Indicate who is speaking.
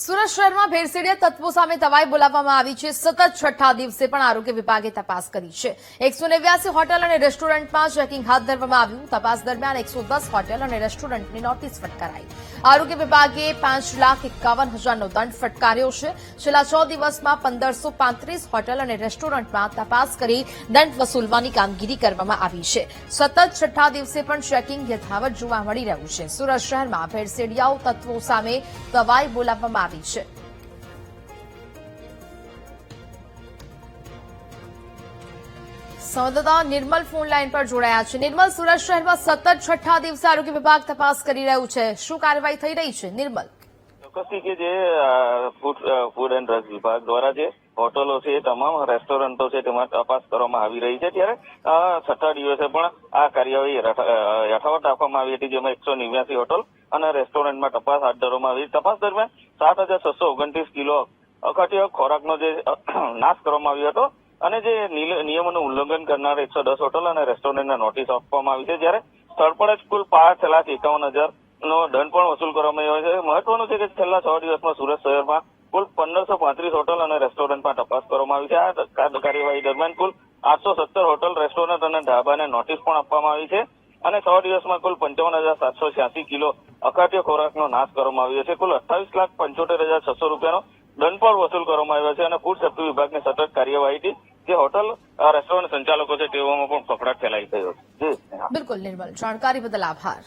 Speaker 1: સુરત શહેરમાં ભેળસેળિયા તત્વો સામે તવાઈ બોલાવવામાં આવી છે। સતત છઠ્ઠા દિવસે પણ આરોગ્ય વિભાગે તપાસ કરી છે। 189 હોટેલ અને રેસ્ટોરન્ટમાં ચેકિંગ હાથ ધરવામાં આવ્યું। તપાસ દરમિયાન 110 હોટેલ અને રેસ્ટોરન્ટની નોટિસ ફટકારાઈ। આરોગ્ય વિભાગે 5,51,000નો દંડ ફટકાર્યો છે। છેલ્લા 6 દિવસમાં 1,535 હોટેલ અને રેસ્ટોરન્ટમાં તપાસ કરી દંડ વસૂલવાની કામગીરી કરવામાં આવી છે। સતત છઠ્ઠા દિવસે પણ ચેકિંગ યથાવત જોવા મળી રહ્યું છે। સુરત શહેરમાં ભેળસેળિયાઓ તત્વો સામે તવાઈ બોલાવવામાં આવી છે। સંવાદદાતા નિર્મલ ફોન લાઈન પર જોડાયા છે। નિર્મલ, સુરત શહેરમાં સતત છઠ્ઠા દિવસે આરોગ્ય વિભાગ તપાસ કરી રહ્યું છે, શું કાર્યવાહી થઈ રહી છે? નિર્મલ,
Speaker 2: ચોક્કસથી કે જે ફૂડ એન્ડ ડ્રગ વિભાગ દ્વારા જે હોટલો છે, તમામ રેસ્ટોરન્ટો છે, તેમાં તપાસ કરવામાં આવી રહી છે। ત્યારે છઠ્ઠા દિવસે પણ આ કાર્યવાહી યથાવત રાખવામાં આવી હતી, જેમાં 189 હોટલ અને રેસ્ટોરન્ટમાં તપાસ હાથ ધરવામાં આવી। તપાસ દરમિયાન 7,629 કિલો અખાદ્ય ખોરાકનો જે નાશ કરવામાં આવ્યો હતો અને જે નિયમોનું ઉલ્લંઘન કરનાર 110 હોટલ અને રેસ્ટોરન્ટને નોટિસ આપવામાં આવી છે। જ્યારે સ્થળ પર જ કુલ 5,51,000 નો દંડ પણ વસૂલ કરવામાં આવ્યો છે। મહત્વનું છે કે છેલ્લા 6 દિવસમાં સુરત શહેરમાં કુલ 1,535 હોટલ અને રેસ્ટોરન્ટમાં તપાસ કરવામાં આવી છે। આ કાર્યવાહી દરમિયાન કુલ 817 હોટલ, રેસ્ટોરન્ટ અને ઢાબાને નોટિસ પણ આપવામાં આવી છે અને 6 દિવસમાં કુલ 55,786 કિલો અખાદ્ય ખોરાકનો નાશ કરવામાં આવ્યો છે। કુલ 28,75,600 રૂપિયાનો દંડ પણ વસૂલ કરવામાં આવ્યો છે અને ફૂડ સેફ્ટી વિભાગની સતત કાર્યવાહીથી જે હોટલ રેસ્ટોરન્ટ સંચાલકો છે તેઓમાં પણ ફફડાટ ફેલાઈ ગયો છે।
Speaker 1: બિલકુલ નિર્મલ, જાણકારી બદલ આભાર।